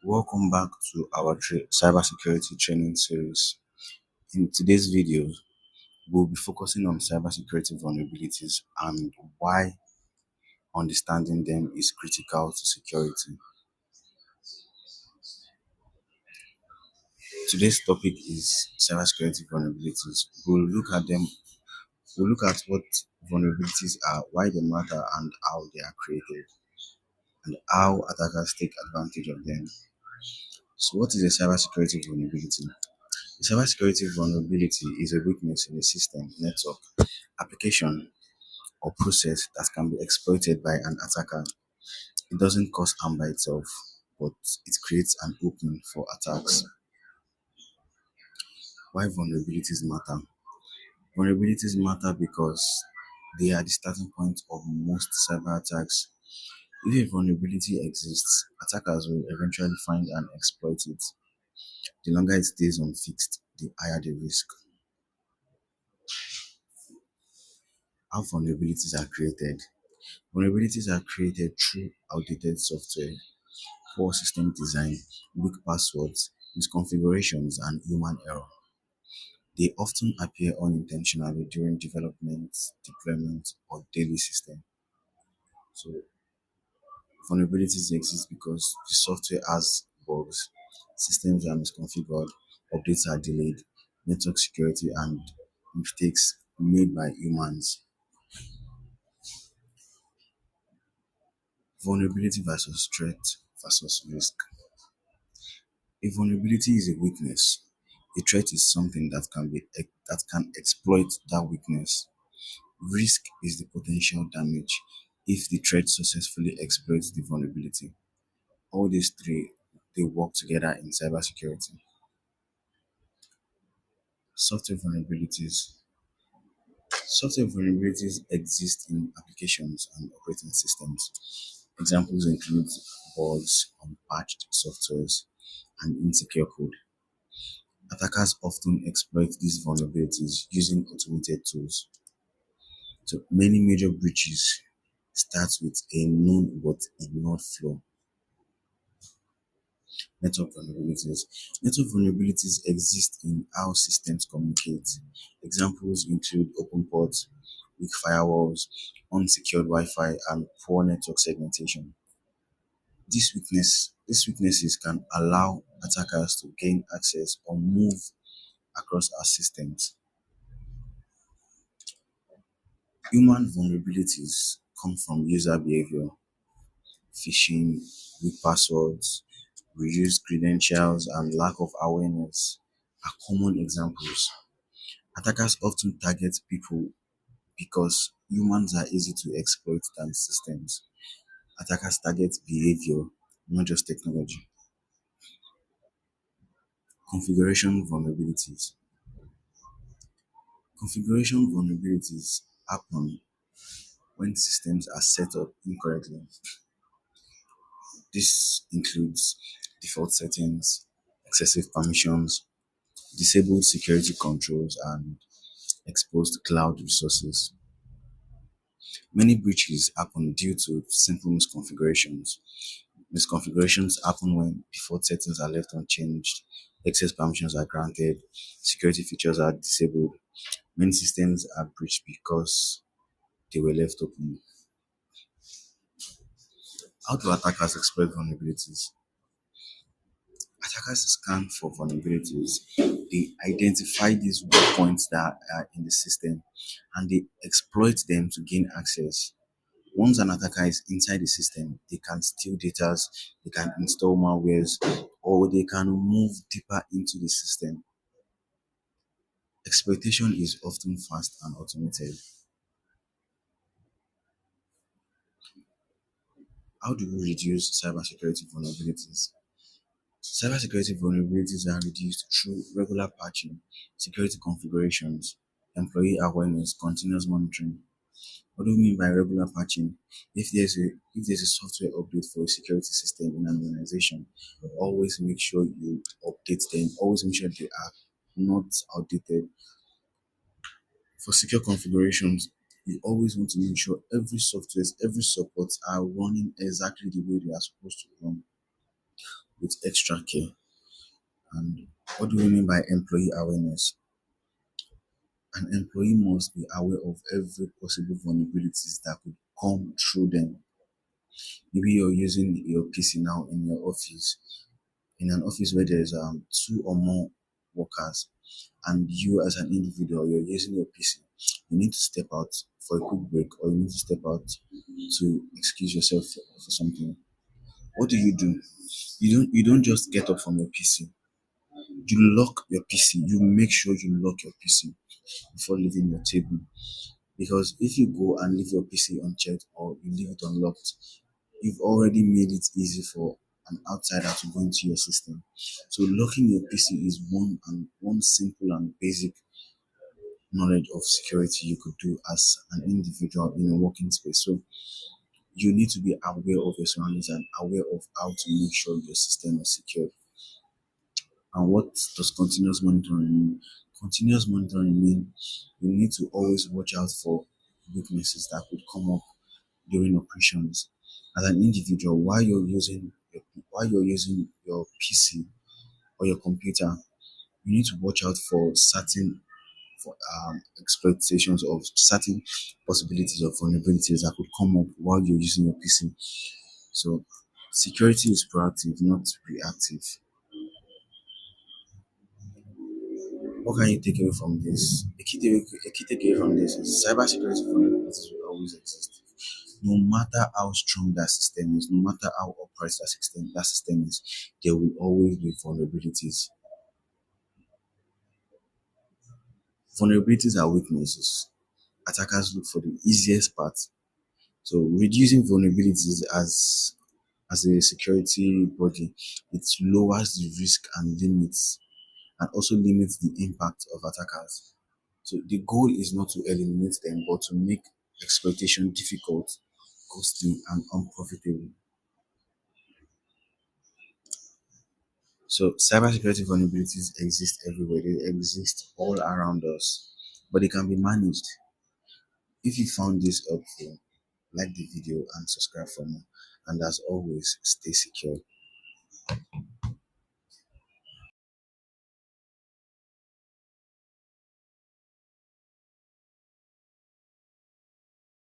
Welcome back to our cybersecurity training series. In today's video, we'll be focusing on cybersecurity vulnerabilities and why understanding them is critical to security. Today's topic is cybersecurity vulnerabilities. We'll look at what vulnerabilities are, why they matter, and how they are created, and how attackers take advantage of them. So, what is a cybersecurity vulnerability? A cybersecurity vulnerability is a weakness in a system, network, application, or process that can be exploited by an attacker. It doesn't cause harm by itself, but it creates an opening for attacks. Why vulnerabilities matter? Vulnerabilities matter because they are the starting point of most cyber attacks. If a vulnerability exists, attackers will eventually find and exploit it. The longer it stays unfixed, the higher the risk. How vulnerabilities are created? Vulnerabilities are created through outdated software, poor system design, weak passwords, misconfigurations, and human error. They often appear unintentionally during development, deployment, or daily system. So vulnerabilities exist because the software has bugs, systems are misconfigured, updates are delayed, network security, and mistakes made by humans. Vulnerability versus threat versus risk. A vulnerability is a weakness. A threat is something that can exploit that weakness. Risk is the potential damage if the threat successfully exploits the vulnerability. All these three they work together in cybersecurity. Software vulnerabilities. Software vulnerabilities exist in applications and operating systems. Examples include bugs, unpatched softwares, and insecure code. Attackers often exploit these vulnerabilities using automated tools. So many major breaches start with a known but ignored flaw. Network vulnerabilities. Network vulnerabilities exist in how systems communicate. Examples include open ports, weak firewalls, unsecured Wi-Fi, and poor network segmentation. These weaknesses can allow attackers to gain access or move across our systems. Human vulnerabilities come from user behavior, phishing, weak passwords, reused credentials, and lack of awareness are common examples. Attackers often target people because humans are easy to exploit than systems. Attackers target behavior, not just technology. Configuration vulnerabilities. Configuration vulnerabilities happen when systems are set up incorrectly. This includes default settings, excessive permissions, disabled security controls, and exposed cloud resources. Many breaches happen due to simple misconfigurations. Misconfigurations happen when default settings are left unchanged, excess permissions are granted, security features are disabled. Many systems are breached because they were left open. How do attackers exploit vulnerabilities? Attackers scan for vulnerabilities. They identify these weak points that are in the system and they exploit them to gain access. Once an attacker is inside the system, they can steal data, they can install malwares, or they can move deeper into the system. Exploitation is often fast and automated. How do we reduce cybersecurity vulnerabilities? Cybersecurity vulnerabilities are reduced through regular patching, security configurations, employee awareness, continuous monitoring. What do we mean by regular patching? If there's a software update for a security system in an organization, always make sure you update them. Always make sure they are not outdated. For secure configurations, you always want to make sure every support are running exactly the way they are supposed to run. with extra care. And what do we mean by employee awareness? An employee must be aware of every possible vulnerabilities that could come through them. Maybe you're using your PC now in your office, in an office where there's two or more workers, and you as an individual, you're using your PC. You need to step out for a quick break, or you need to step out to excuse yourself for something. What do? You don't just get up from your PC. You lock your PC. You make sure you lock your PC before leaving your table. Because if you go and leave your PC unchecked or you leave it unlocked, you've already made it easy for an outsider to go into your system. So locking your PC is one simple and basic knowledge of security you could do as an individual in a working space. So you need to be aware of your surroundings and aware of how to make sure your system is secure. And what does continuous monitoring mean? Continuous monitoring means you need to always watch out for weaknesses that could come up during operations. As an individual, while you're using your PC or your computer, you need to watch out for certain for exploitations of certain possibilities of vulnerabilities that could come up while you're using your PC. So security is proactive, not reactive. What can you take away from this? A key takeaway from this is cybersecurity vulnerabilities will always exist. No matter how strong that system is, no matter how upright that system is, there will always be vulnerabilities. Vulnerabilities are weaknesses. Attackers look for the easiest part. So reducing vulnerabilities as a security body, it lowers the risk and limits and also limits the impact of attackers. So the goal is not to eliminate them, but to make exploitation difficult, costly, and unprofitable. So cybersecurity vulnerabilities exist everywhere. They exist all around us, but they can be managed. If you found this helpful, like the video and subscribe for more. And as always, stay secure.